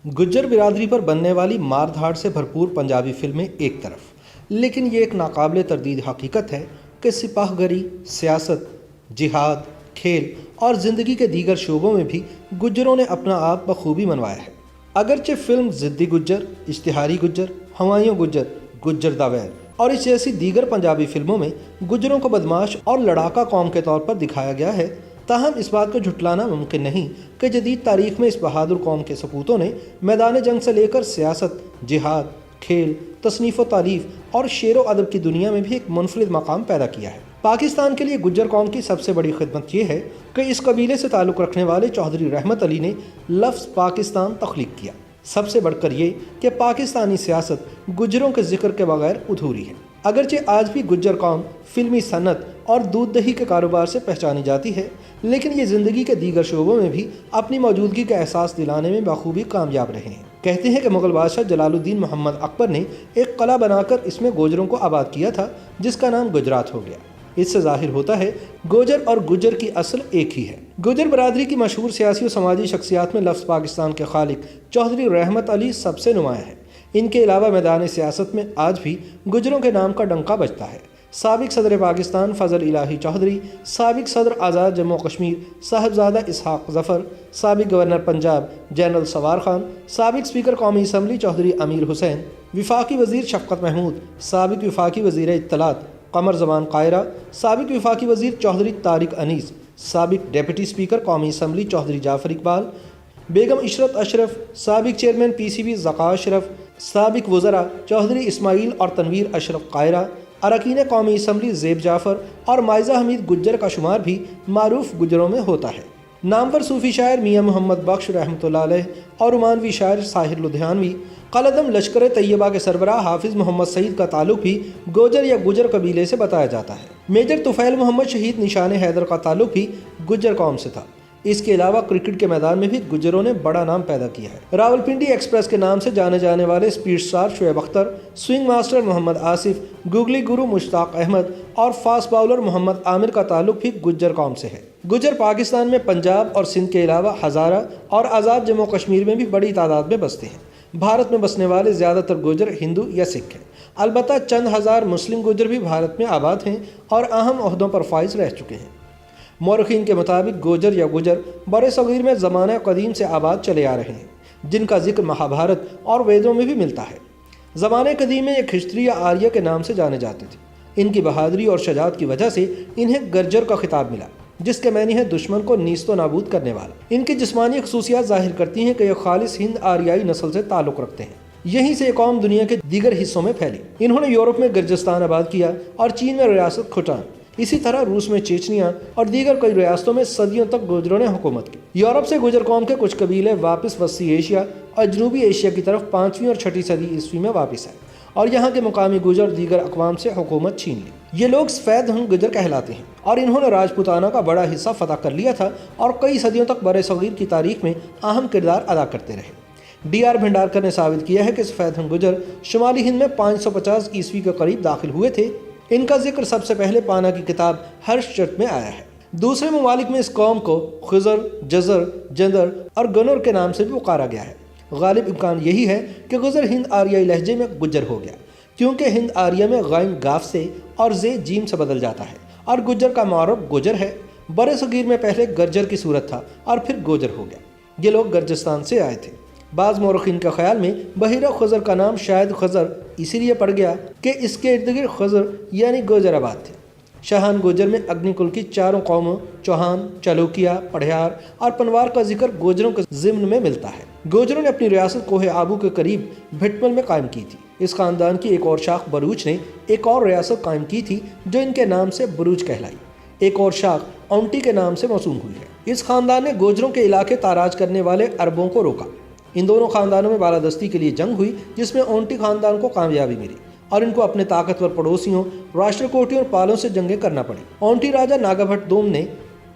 गुज्जर बिरादरी पर बनने वाली मार धाड़ से भरपूर पंजाबी फिल्में एक तरफ, लेकिन ये एक नाकाबिले तरदीद हकीकत है कि सिपाहगरी, सियासत, जिहाद, खेल और ज़िंदगी के दीगर शोबों में भी गुज्जरों ने अपना आप बखूबी मनवाया है। अगरचे फिल्म ज़िद्दी गुज्जर, इश्तिहारी गुज्जर, हमायूं गुज्जर, गुज्जर दावैर और इस जैसी दीगर पंजाबी फिल्मों में गुज्जरों को बदमाश और लड़ाका कौम के तौर पर दिखाया गया है, ताहम इस बात को झुटलाना मुमकिन नहीं कि जदीद तारीख में इस बहादुर कौम के सपूतों ने मैदान जंग से लेकर सियासत, जिहाद, खेल, तसनीफ़ व तारीफ़ और शेर व अदब की दुनिया में भी एक मुनफरिद मकाम पैदा किया है। पाकिस्तान के लिए गुज्जर कौम की सबसे बड़ी खिदमत ये है कि इस कबीले से ताल्लुक़ रखने वाले चौधरी रहमत अली ने लफ्ज़ पाकिस्तान तख्लीक किया। सबसे बढ़कर ये कि पाकिस्तानी सियासत गुज्जरों के जिक्र के बगैर अधूरी है। अगरचे आज भी गुज्जर कौम फिल्मी सनत और दूध दही के कारोबार से पहचानी जाती है, लेकिन ये ज़िंदगी के दीगर शोबों में भी अपनी मौजूदगी का एहसास दिलाने में बखूबी कामयाब रहे हैं। कहते हैं कि मुग़ल बादशाह जलालुद्दीन मोहम्मद अकबर ने एक कला बनाकर इसमें गोजरों को आबाद किया था, जिसका नाम गुजरात हो गया। इससे जाहिर होता है गोजर और गुज्जर की असल एक ही है। गुज्जर बरादरी की मशहूर सियासी और समाजी शख्सियात में लफ्ज़ पाकिस्तान के खालिक चौधरी रहमत अली सबसे नुमाया है। इनके अलावा मैदान सियासत में आज भी गुज्जरों के नाम का डंका बजता है। साबिक सदर पाकिस्तान फजल इलाही चौधरी, साबिक सदर आज़ाद जम्मू कश्मीर साहिबजादा इसहाक ज़फ़र, साबिक गवर्नर पंजाब जनरल सवार खान, साबिक स्पीकर कौमी असम्बली चौधरी अमीर हुसैन, विफाकी वज़ीर शफ़क़त महमूद, साबिक विफाकी वज़ीर इत्तलात कमर ज़मान कायरा, साबिक विफाकी वज़ीर चौधरी तारिक अनीस, साबिक डेप्यूटी स्पीकर कौमी असम्बली चौधरी जाफ़र इकबाल, बेगम इशरत अशरफ, साबिक चेयरमैन PCB ज़का अशरफ, साबिक वज़रा चौधरी इस्माइल और तनवीर अशरफ कायरा, अरकान कौमी असम्बली ज़ेब जाफ़र और माइज़ा हमीद गुज्जर का शुमार भी मारूफ गुज्जरों में होता है। नामवर सूफ़ी शायर मियाँ मोहम्मद बख्श रहमतुल्लाह अलैह और उमानवी शायर साहिर लुधियानवी, कलदम लश्कर तैयबा के सरबराह हाफिज़ मोहम्मद सईद का ताल्लुक भी गोजर या गुजर कबीले से बताया जाता है। मेजर तुफ़ैल मोहम्मद शहीद निशान हैदर का ताल्लुक भी गुज्जर कौम से था। इसके अलावा क्रिकेट के मैदान में भी गुज्जरों ने बड़ा नाम पैदा किया है। रावलपिंडी एक्सप्रेस के नाम से जाने जाने वाले speed star Shoaib Akhtar, swing master Mohammad Asif, googly गुरु मुश्ताक अहमद और फास्ट बाउलर मोहम्मद आमिर का ताल्लुक भी गुज्जर कौम से है। गुज्जर पाकिस्तान में पंजाब और सिंध के अलावा हज़ारा और आज़ाद जम्मू कश्मीर में भी बड़ी तादाद में बसते हैं। भारत में बसने वाले ज़्यादातर गुज्जर हिंदू या सिख हैं। अलबत्ता चंद हज़ार मुस्लिम गुज्जर भी भारत में आबाद हैं और अहम ओहदों पर फाइज रह चुके हैं। मौरखीन के मुताबिक गोजर या गुजर बड़े सग़ीर में ज़माना कदीम से आबाद चले आ रहे हैं, जिनका जिक्र महाभारत और वेदों में भी मिलता है। ज़माने कदीम में ये खिश्तरी या आर्य के नाम से जाने जाते थे। इनकी बहादुरी और शजाअत की वजह से इन्हें गज्जर का खिताब मिला, जिसके मैनी है दुश्मन को नीस्तो नाबूद करने वाला। इनकी जिस्मानी खसूसियात ज़ाहिर करती हैं कि यह खालिस हिंद आर्याई नस्ल से ताल्लुक़ रखते हैं। यहीं से कौम दुनिया के दीगर हिस्सों में फैली। इन्होंने यूरोप में गिरजिस्तान आबाद किया और चीन में रियासत खुटान, इसी तरह रूस में चेचनिया और दीगर कई रियासतों में सदियों तक गुजरों ने हुकूमत की। यूरोप से गुजर कौम के कुछ कबीले वापस वस्ती एशिया और जनूबी एशिया की तरफ 5वीं और 6ठी सदी ईस्वी में वापस आए और यहाँ के मुकामी गुजर दीगर अक़वाम से हुकूमत छीन ली। ये लोग सफ़ेद हंग गुजर कहलाते हैं और इन्होंने राजपूताना का बड़ा हिस्सा फतह कर लिया था और कई सदियों तक बड़े सग़ीर की तारीख में अहम किरदार अदा करते रहे। DR भंडारकर ने साबित किया है कि सफ़ेद हंग गुजर शुमाली हिंद में 550 ईस्वी के करीब दाखिल हुए थे। इनका जिक्र सबसे पहले पाना की किताब हर्षचट में आया है। दूसरे ममालिक में इस कौम को खुज़र, जज़र, जंदर और गनुर के नाम से भी पुकारा गया है। गालिब इम्कान यही है कि गुजर हिंद आर्याई लहजे में गुज्जर हो गया, क्योंकि हिंद आर्या में गाइन गाफ से और जे जीम से बदल जाता है और गुज्जर का मारूफ गुजर है। बड़े सग़ीर में पहले गर्जर की सूरत था और फिर गोजर हो गया। ये लोग गर्जिस्तान से आए थे। बाज़ मौरखीन के ख्याल में बहिरा खज़र का नाम शायद खज़र इसीलिए पड़ गया कि इसके इर्द गिर्द खज़र यानी गोजर आबाद थे। शाहान गोजर में अग्निकुल की चारों कौमों चौहान, चलूकिया, पढ़ियार और पनवार का जिक्र गोजरों के ज़िम्न में मिलता है। गोजरों ने अपनी रियासत कोहे आबू के करीब भिटमल में कायम की थी। इस ख़ानदान की एक और शाख बरूच ने एक और रियासत कायम की थी जो इनके नाम से बरूच कहलाई। एक और शाख औंटी के नाम से मौसूम हुई है। इस ख़ानदान ने गोजरों के इलाके ताराज करने वाले अरबों को रोका। इन दोनों ख़ानदानों में बालादस्ती के लिए जंग हुई, जिसमें औंटी ख़ानदान को कामयाबी मिली और इनको अपने ताकतवर पड़ोसियों राष्ट्रकूटियों और पालों से जंगें करना पड़ी। औंटी राजा नागाभट्ट दोम ने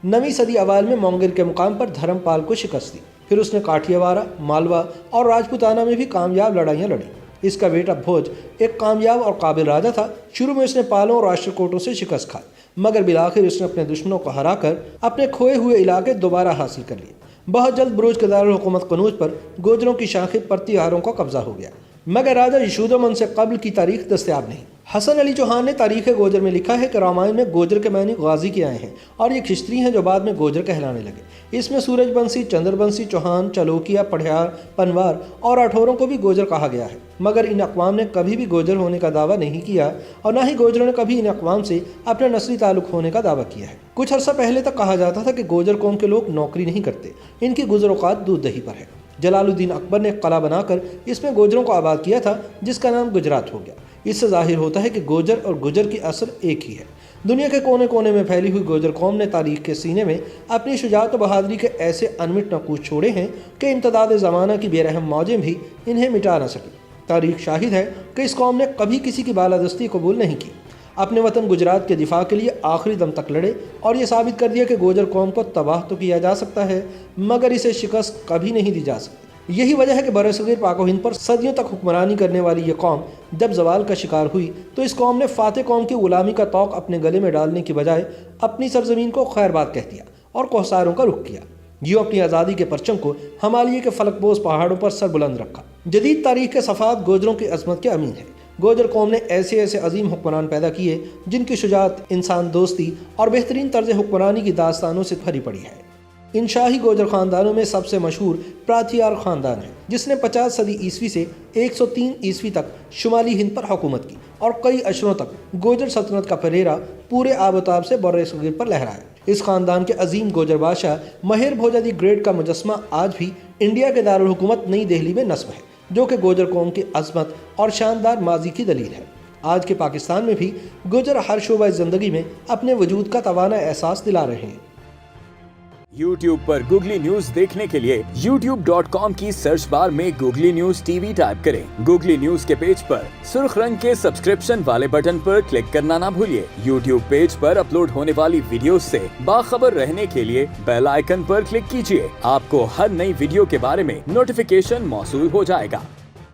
9वीं सदी अवाल में मोंगल के मुकाम पर धर्मपाल को शिकस्त दी। फिर उसने काठियावाड़, मालवा और राजपूताना में भी कामयाब लड़ाइयाँ लड़ी। इसका बेटा भोज एक कामयाब और काबिल राजा था। शुरू में उसने पालों और राष्ट्रकूटों से शिकस्त खाई, मगर बिलाखिर उसने अपने दुश्मनों को हराकर अपने खोए हुए इलाके दोबारा हासिल कर लिए بہت جلد بروج کے دارالحکومت قنوج پر گوجروں کی شاخیں پرتیہاروں کا قبضہ ہو گیا، مگر راجہ یشودھمن سے قبل کی تاریخ دستیاب نہیں۔ حسن علی چوہان نے تاریخ گوجر میں لکھا ہے کہ رامائن میں گوجر کے معنی غازی کے آئے ہیں اور یہ کھشتری ہیں جو بعد میں گوجر کہلانے لگے۔ اس میں سورج بنسی، چندر بنسی، چوہان، چلوکیا، پڑھیار، پنوار اور راٹھوروں کو بھی گوجر کہا گیا ہے، مگر ان اقوام نے کبھی بھی گوجر ہونے کا دعویٰ نہیں کیا اور نہ ہی گوجروں نے کبھی ان اقوام سے اپنے نسلی تعلق ہونے کا دعویٰ کیا ہے۔ کچھ عرصہ پہلے تک کہا جاتا تھا کہ گوجر قوم کے لوگ نوکری نہیں کرتے، ان کی گزر اوقات دودھ دہی پر ہے۔ جلال الدین اکبر نے ایک قلعہ بنا کر اس میں گوجروں کو آباد کیا تھا جس کا نام گجرات ہو گیا۔ اس سے ظاہر ہوتا ہے کہ گوجر اور گجر کی اصل ایک ہی ہے۔ دنیا کے کونے کونے میں پھیلی ہوئی گوجر قوم نے تاریخ کے سینے میں اپنی شجاعت و بہادری کے ایسے انمٹ نقوش چھوڑے ہیں کہ امتداد زمانہ کی بے رحم موجیں بھی انہیں مٹا نہ سکی۔ تاریخ شاہد ہے کہ اس قوم نے کبھی کسی کی بالادستی قبول نہیں کی، اپنے وطن گجرات کے دفاع کے لیے آخری دم تک لڑے اور یہ ثابت کر دیا کہ گوجر قوم کو تباہ تو کیا جا سکتا ہے مگر اسے شکست کبھی نہیں دی جا سکتی۔ یہی وجہ ہے کہ برصغیر پاک و ہند پر صدیوں تک حکمرانی کرنے والی یہ قوم جب زوال کا شکار ہوئی تو اس قوم نے فاتح قوم کی غلامی کا طوق اپنے گلے میں ڈالنے کی بجائے اپنی سرزمین کو خیر بات کہہ دیا اور کوہساروں کا رخ کیا۔ یوں اپنی آزادی کے پرچم کو ہمالیہ کے فلک بوز پہاڑوں پر سر بلند رکھا۔ جدید تاریخ کے صفحات گوجروں کی عظمت کے امین ہیں۔ گوجر قوم نے ایسے عظیم حکمران پیدا کیے جن کی شجاعت، انسان دوستی اور بہترین طرز حکمرانی کی داستانوں سے بھری پڑی ہے۔ ان شاہی گوجر خاندانوں میں سب سے مشہور پراتھیار خاندان ہے جس نے 50 صدی عیسوی سے 103 عیسوی تک شمالی ہند پر حکومت کی اور کئی عشروں تک گوجر سلطنت کا پھریرا پورے آب و تاب سے برصغیر پر لہرایا۔ اس خاندان کے عظیم گوجر بادشاہ مہر بھوجا دی گریٹ کا مجسمہ آج بھی انڈیا کے دارالحکومت نئی دہلی میں نصب ہے، جو کہ گوجر قوم کی عظمت اور شاندار ماضی کی دلیل ہے۔ آج کے پاکستان میں بھی گوجر ہر شعبہ زندگی میں اپنے وجود کا توانا احساس دلا رہے ہیں۔ YouTube پر گوگلی نیوز دیکھنے کے لیے youtube.com کی سرچ بار میں googly news T V type کریں۔ گوگلی نیوز کے پیج پر سرخ رنگ کے سبسکرپشن والے بٹن پر کلک کرنا نہ بھولیے۔ YouTube پیج پر اپلوڈ ہونے والی ویڈیوز سے باخبر رہنے کے لیے بیل آئیکن پر کلک کیجیے۔ آپ کو ہر نئی ویڈیو کے بارے میں نوٹیفیکیشن موصول ہو جائے گا۔